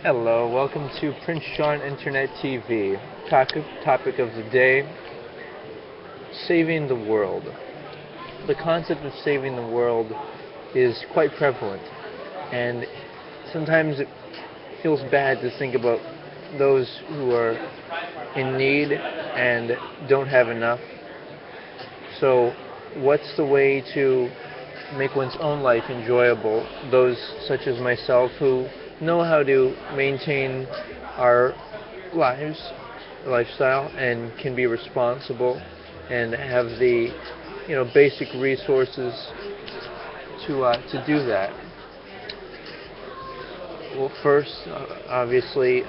Hello, welcome to Prince John Internet TV. Topic of the day, saving the world. The concept of saving the world is quite prevalent, and sometimes it feels bad to think about those who are in need and don't have enough. So, what's the way to make one's own life enjoyable? Those such as myself who know how to maintain our lives, lifestyle, and can be responsible and have the basic resources to do that. Well, first, obviously,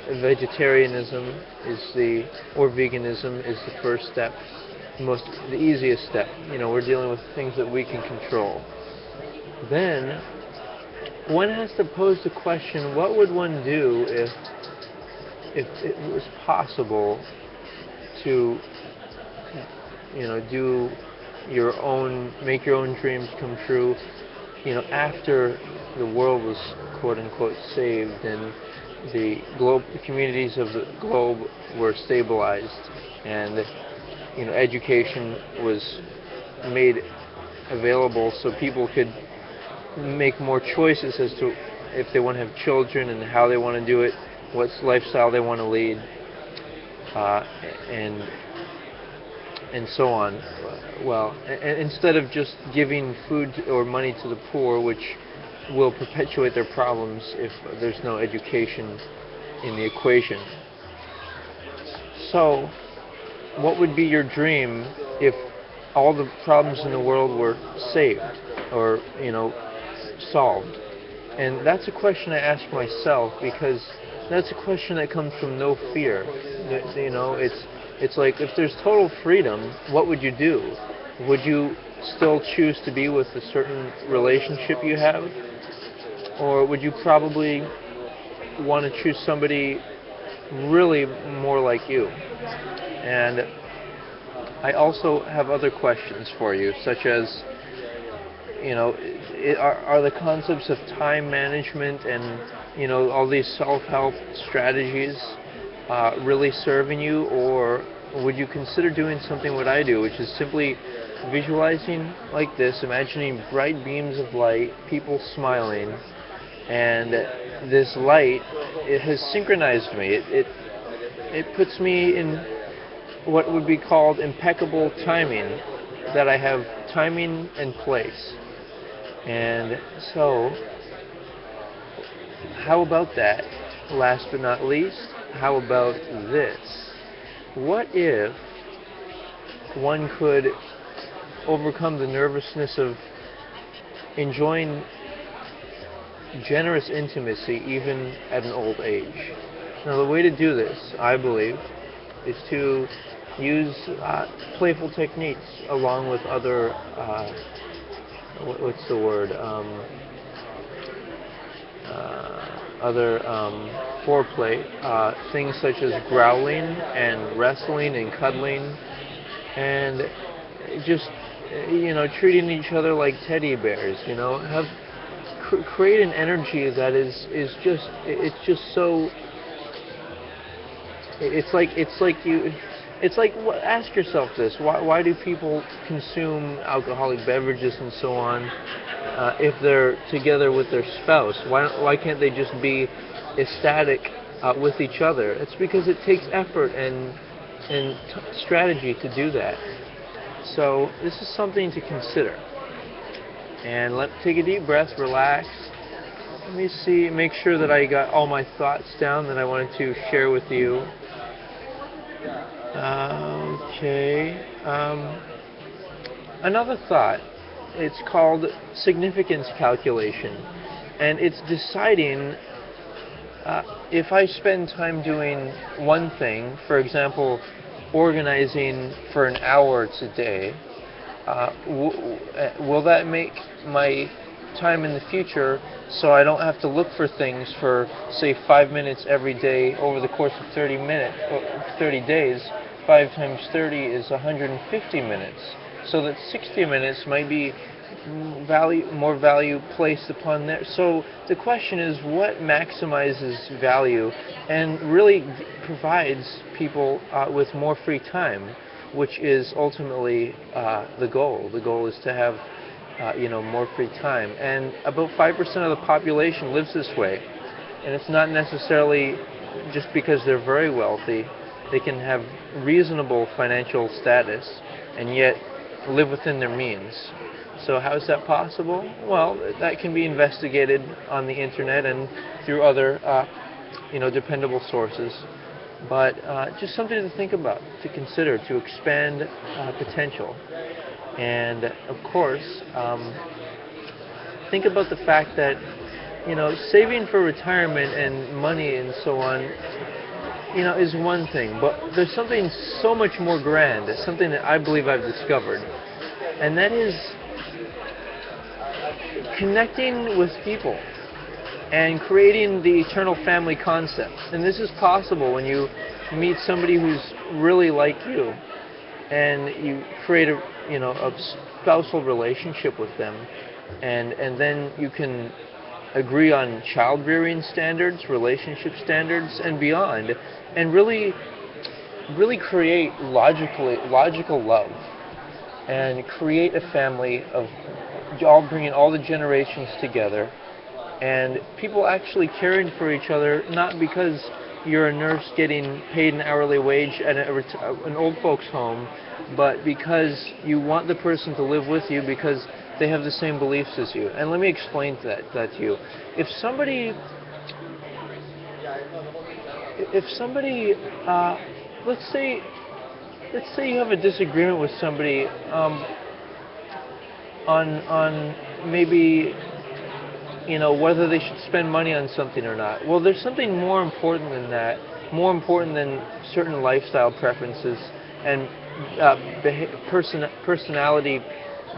vegetarianism is the or veganism is the first step, the easiest step. We're dealing with things that we can control. Then one has to pose the question: what would one do if it was possible to do make your own dreams come true, after the world was quote unquote saved and the communities of the globe were stabilized, and education was made available so people could make more choices as to if they want to have children and how they want to do it, what lifestyle they want to lead, uh, and and so on. Well, instead of just giving food or money to the poor, which will perpetuate their problems if there's no education in the equation. So, what would be your dream if all the problems in the world were saved or, solved? And that's a question I ask myself because that's a question that comes from no fear. It's like if there's total freedom, what would you do? Would you still choose to be with a certain relationship you have? Or would you probably want to choose somebody really more like you? And I also have other questions for you, such as, are the concepts of time management and, all these self-help strategies really serving you, or would you consider doing something what I do, which is simply visualizing like this, imagining bright beams of light, people smiling, and this light, it has synchronized me. It puts me in what would be called impeccable timing, that I have timing and place. And so, how about that? Last but not least, how about this? What if one could overcome the nervousness of enjoying generous intimacy even at an old age? Now, the way to do this, I believe, is to use playful techniques along with other, what's the word? Other foreplay, things such as growling and wrestling and cuddling, and just treating each other like teddy bears. Have create an energy that is just it's just so it's like ask yourself this: why do people consume alcoholic beverages and so on if they're together with their spouse? Why can't they just be ecstatic with each other? It's because it takes effort and strategy to do that. So this is something to consider. And take a deep breath, relax. Let me see, make sure that I got all my thoughts down that I wanted to share with you. Okay. Another thought. It's called significance calculation, and it's deciding if I spend time doing one thing, for example, organizing for an hour today. Will that make my time in the future so I don't have to look for things for, say, 5 minutes every day over the course of 30 days? 5 times 30 is 150 minutes. So that 60 minutes might be more value placed upon there. So the question is, what maximizes value and really provides people with more free time, which is ultimately the goal. The goal is to have more free time. And about 5% of the population lives this way. And it's not necessarily just because they're very wealthy. They can have reasonable financial status and yet live within their means. So how is that possible? Well, that can be investigated on the internet and through other dependable sources. But just something to think about, to consider, to expand potential. And of course, think about the fact that saving for retirement and money and so on, is one thing. But there's something so much more grand, something that I believe I've discovered, and that is connecting with people and creating the eternal family concept. And this is possible when you meet somebody who's really like you, and you create a spousal relationship with them, and then you can agree on child-rearing standards, relationship standards, and beyond, and really create logical love, and create a family of bringing all the generations together, and people actually caring for each other, not because you're a nurse getting paid an hourly wage at an old folks home, but because you want the person to live with you because they have the same beliefs as you. And let me explain that to you. If somebody, let's say you have a disagreement with somebody on maybe whether they should spend money on something or not. Well, there's something more important than that, more important than certain lifestyle preferences and personality,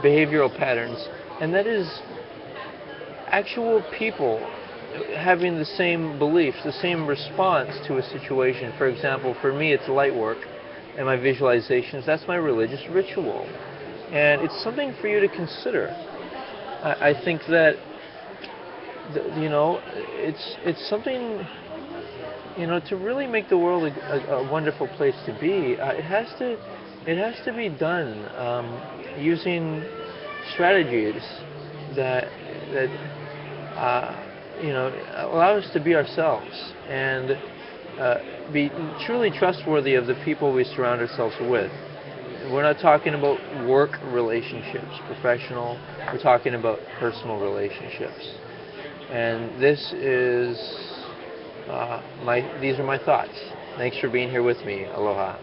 behavioral patterns, and that is actual people having the same beliefs, the same response to a situation. For example, for me, it's light work and my visualizations. That's my religious ritual, and it's something for you to consider. I think that it's something to really make the world a wonderful place to be. It has to be done using strategies that allow us to be ourselves and be truly trustworthy of the people we surround ourselves with. We're not talking about work relationships, professional. We're talking about personal relationships. And this is these are my thoughts. Thanks for being here with me. Aloha.